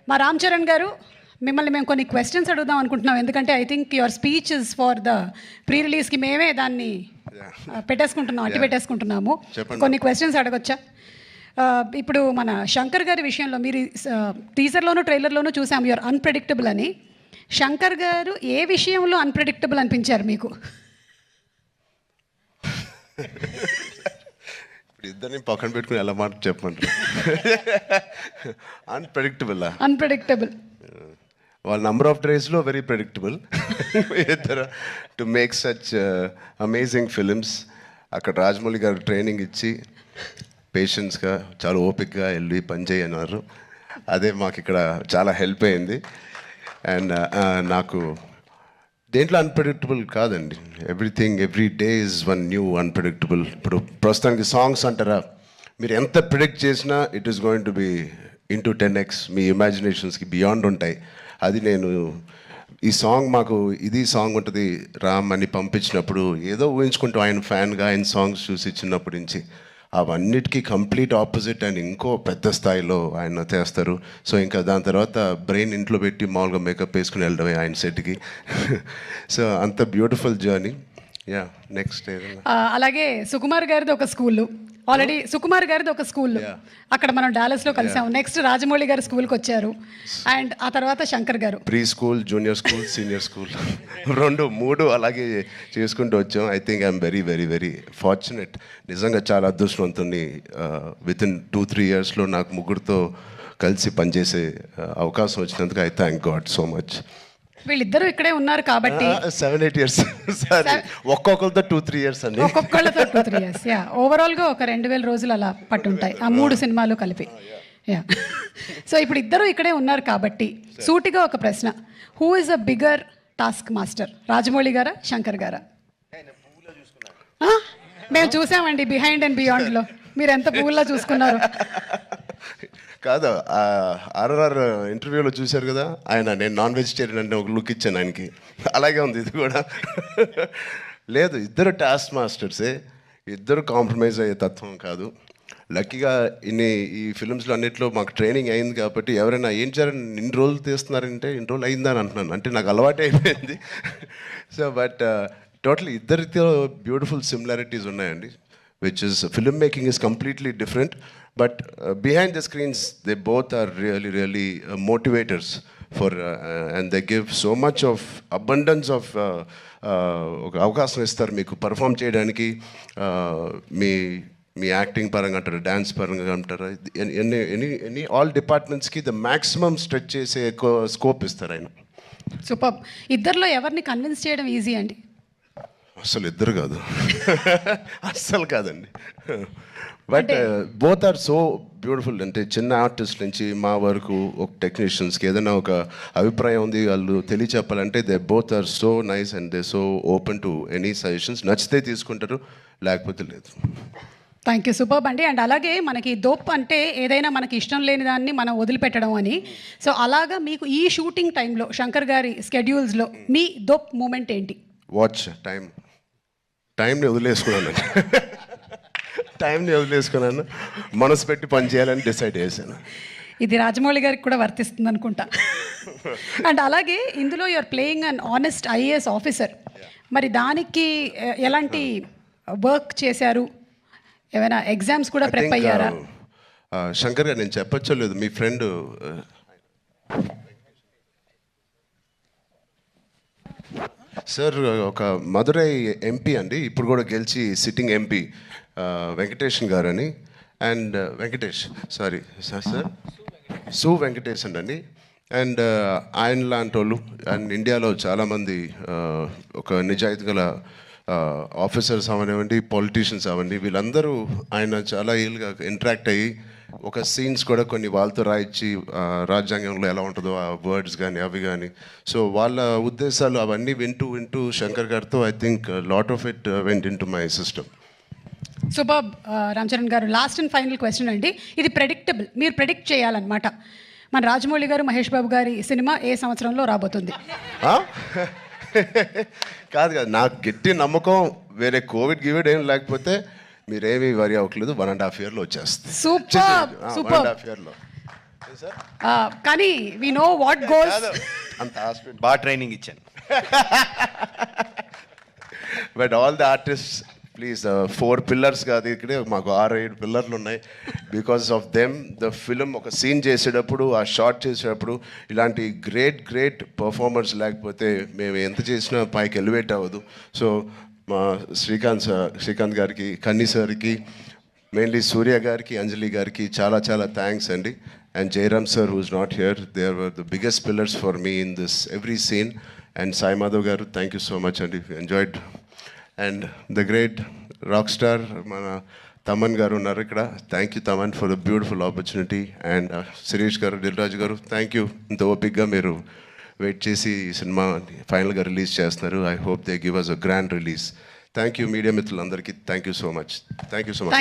మా రామ్ చరణ్ గారు మిమ్మల్ని మేము కొన్ని క్వశ్చన్స్ అడుగుదాం అనుకుంటున్నాం, ఎందుకంటే I think your speech is for the pre రిలీజ్కి మేమే దాన్ని పెట్టేసుకుంటున్నాము. కొన్ని క్వశ్చన్స్ అడగొచ్చా? ఇప్పుడు మన శంకర్ గారి విషయంలో మీరు టీజర్లోనూ ట్రైలర్లోనూ చూసాం యువర్ అన్ప్రెడిక్టబుల్ అని. శంకర్ గారు ఏ విషయంలో అన్ప్రెడిక్టబుల్ అనిపించారు మీకు? ఇప్పుడు ఇద్దరిని పక్కన పెట్టుకుని ఎలా మాట చెప్పంటారు? అన్ప్రెడిక్టబుల్ వాళ్ళ నంబర్ ఆఫ్ డేస్లో వెరీ ప్రెడిక్టబుల్ ఇద్దరు to make such amazing films. అక్కడ రాజమౌళి గారు ట్రైనింగ్ ఇచ్చి పేషెన్స్గా చాలా ఓపిక్గా వెళ్ళి పనిచేయి అన్నారు. అదే మాకు ఇక్కడ చాలా హెల్ప్ అయింది. అండ్ నాకు దేంట్లో అన్ప్రెడిక్టబుల్ కాదండి. Everything every day is one new unpredictable. ఇప్పుడు ప్రస్తుతానికి సాంగ్స్ అంటారా, మీరు ఎంత ప్రిడిక్ట్ చేసినా it is going to be into 10x. మీ ఇమాజినేషన్స్కి బియాండ్ ఉంటాయి. అది నేను ఈ సాంగ్ మాకు ఇది సాంగ్ ఉంటుంది రామ్ అని పంపించినప్పుడు ఏదో ఊహించుకుంటూ ఆయన ఫ్యాన్గా ఆయన సాంగ్స్ చూసి చిన్నప్పటి నుంచి అవన్నిటికీ కంప్లీట్ ఆపోజిట్ అండ్ ఇంకో పెద్ద స్థాయిలో ఆయన చేస్తారు. సో ఇంకా దాని తర్వాత బ్రెయిన్ ఇంట్లో పెట్టి మామూలుగా మేకప్ వేసుకుని వెళ్ళడమే ఆయన సెట్కి. సో అంత బ్యూటిఫుల్ జర్నీ. యా నెక్స్ట్ అలాగే సుకుమార్ గారిది ఒక స్కూల్, ఆల్రెడీ సుకుమార్ గారిది ఒక స్కూల్, అక్కడ మనం డాలస్లో కలిసాము. నెక్స్ట్ రాజమౌళి గారు స్కూల్కి వచ్చారు, అండ్ ఆ తర్వాత శంకర్ గారు pre school, junior school, senior school 2, 3 అలాగే చేసుకుంటూ వచ్చాం. I think I'm very very very fortunate. నిజంగా చాలా అదృష్టవంతుని. వితిన్ 2-3 ఇయర్స్లో నాకు ముగ్గురితో కలిసి పనిచేసే అవకాశం వచ్చినందుకు I thank God so much. వీళ్ళిద్దరూ ఇక్కడే ఉన్నారు కాబట్టి 7-8 ఇయర్స్ ఒక్కొక్కరితో 2-3 ఇయర్స్ అండి. ఒక్కొక్కళ్ళతో 2-3 ఇయర్స్. ఓవరాల్గా ఒక 2000 రోజులు అలా పట్టుంటాయి ఆ 3 సినిమాలు కలిపి. సో ఇప్పుడు ఇద్దరు ఇక్కడే ఉన్నారు కాబట్టి సూటిగా ఒక ప్రశ్న, who is a bigger task master, Rajamouli గారా శంకర్ గారా? మేము చూసామండి బిహైండ్ అండ్ బియాండ్లో మీరు ఎంత పువ్వులా చూసుకున్నారు. కాదు, ఆర్ఆర్ ఇంటర్వ్యూలో చూశారు కదా ఆయన, నేను నాన్ వెజిటేరియన్ అంటే ఒక లుక్ ఇచ్చాను ఆయనకి. అలాగే ఉంది ఇది కూడా. లేదు, ఇద్దరు టాస్క్ మాస్టర్సే, ఇద్దరు కాంప్రమైజ్ అయ్యే తత్వం కాదు. లక్కీగా ఈ ఫిల్మ్స్లో అన్నింటిలో మాకు ట్రైనింగ్ అయింది కాబట్టి ఎవరైనా ఏం చేయాలని ఇన్ని రోజులు తీస్తున్నారంటే ఇన్ని రోజులు అయిందని అంటున్నాను, అంటే నాకు అలవాటు అయిపోయింది. సో బట్ టోటల్ ఇద్దరితో బ్యూటిఫుల్ సిమిలారిటీస్ ఉన్నాయండి, which is filmmaking is completely different, but behind the screens they both are really motivators for and they give so much of abundance of అవకాశం ఇస్తారు మీకు పర్ఫామ్ చేయడానికి. మీ యాక్టింగ్ పరంగా అంటారు, dance పరంగా అంటారు, ఎనీ ఆల్ డిపార్ట్మెంట్స్కి ద మ్యాక్సిమం స్ట్రెచ్ చేసే స్కోప్ ఇస్తారు ఆయన. సూపర్. ఇద్దరిలో ఎవరిని కన్విన్స్ చేయడం ఈజీ అండి? అసలు ఇద్దరు కాదు, అస్సలు కాదండి. But both are so beautiful. అంటే చిన్న ఆర్టిస్ట్ నుంచి మా వరకు ఒక టెక్నీషియన్స్కి ఏదైనా ఒక అభిప్రాయం ఉంది వాళ్ళు తెలియచెప్పాలంటే they both are so nice and they so open to any suggestions. నచ్చితే తీసుకుంటారు, లేకపోతే లేదు. థ్యాంక్ యూ, సూపర్ అండి. అండ్ అలాగే మనకి దోప్ అంటే ఏదైనా మనకి ఇష్టం లేని దాన్ని మనం వదిలిపెట్టడం అని. సో అలాగా మీకు ఈ షూటింగ్ టైంలో శంకర్ గారి స్కెడ్యూల్స్లో మీ దోప్ మూమెంట్ ఏంటి? వాచ్ టైంని వదిలేసుకున్నాను, మనసు పెట్టి పని చేయాలని డిసైడ్ చేశాను. ఇది రాజమౌళి గారికి కూడా వర్తిస్తుంది అనుకుంటా. అండ్ అలాగే ఇందులో you're playing an honest IAS officer. మరి దానికి ఎలాంటి వర్క్ చేశారు? ఏమైనా ఎగ్జామ్స్ కూడా ప్రిపేర్ అయ్యారా? శంకర్ గారు, నేను చెప్పచ్చో లేదు, మీ ఫ్రెండ్ సార్ ఒక మదురై ఎంపీ అండి, ఇప్పుడు కూడా గెలిచి సిట్టింగ్ ఎంపీ వెంకటేషన్ గారు అని. అండ్ సార్ సు వెంకటేషన్ అండి. అండ్ ఆయన లాంటి వాళ్ళు అండ్ ఇండియాలో చాలామంది ఒక నిజాయితీ గల ఆఫీసర్స్ అవనివ్వండి, పొలిటీషియన్స్ అవ్వండి, వీళ్ళందరూ ఆయన చాలా ఏళ్ళుగా ఇంటరాక్ట్ అయ్యి ఒక సీన్స్ కూడా కొన్ని వాళ్ళతో రాయించి రాజ్యాంగంలో ఎలా ఉంటుందో ఆ వర్డ్స్ కానీ అవి కానీ. సో వాళ్ళ ఉద్దేశాలు అవన్నీ వింటూ శంకర్ గారితో I think lot of it went in to my system. Super. Ram Charan గారు, లాస్ట్ అండ్ ఫైనల్ క్వశ్చన్ అండి. ఇది ప్రెడిక్టబుల్, మీరు ప్రెడిక్ట్ చేయాలన్నమాట. మన రాజమౌళి గారు, మహేష్ బాబు గారి సినిమా ఏ సంవత్సరంలో రాబోతుంది? కాదు, నాకు గట్టి నమ్మకం, వేరే కోవిడ్ ఏం లేకపోతే మీరేమీ వరి అవ్వట్లేదు, 1.5 yearలో వచ్చేస్తుంది. సూపర్. 1.5 yearలో కానీ వి నో వాట్ గోస్. అంత హాస్పిటల్ బాగా ట్రైనింగ్ ఇచ్చాను. But all the artist please 4 pillars కాదు, ఇక్కడే మాకు 6-7 పిల్లర్లు ఉన్నాయి. Because of them the film ఒక సీన్ చేసేటప్పుడు, ఆ షార్ట్ చేసేటప్పుడు ఇలాంటి గ్రేట్ పర్ఫార్మర్స్ లేకపోతే మేము ఎంత చేసినా పైకి ఎలివేట్ అవ్వదు. సో మా శ్రీకాంత్ గారికి, కన్నీ సార్కి, మెయిన్లీ సూర్య గారికి, అంజలి గారికి చాలా థ్యాంక్స్ అండి. And Jayaram sir who's not here, they are the biggest pillars for me in this every scene. And Sai Madhav గారు, థ్యాంక్ యూ సో మచ్ అండి, enjoyed. And the great rock star మన తమన్ గారు ఉన్నారు ఇక్కడ. Thank you Thaman for the beautiful opportunity. And Sirish గారు, దిల్ రాజు గారు, thank you. ఇంత ఓపిక్గా మీరు వెయిట్ చేసి ఈ సినిమా ఫైనల్గా రిలీజ్ చేస్తున్నారు. I hope they give us a grand release. Thank you media మిత్రులందరికీ, thank you so much. Thank you so much.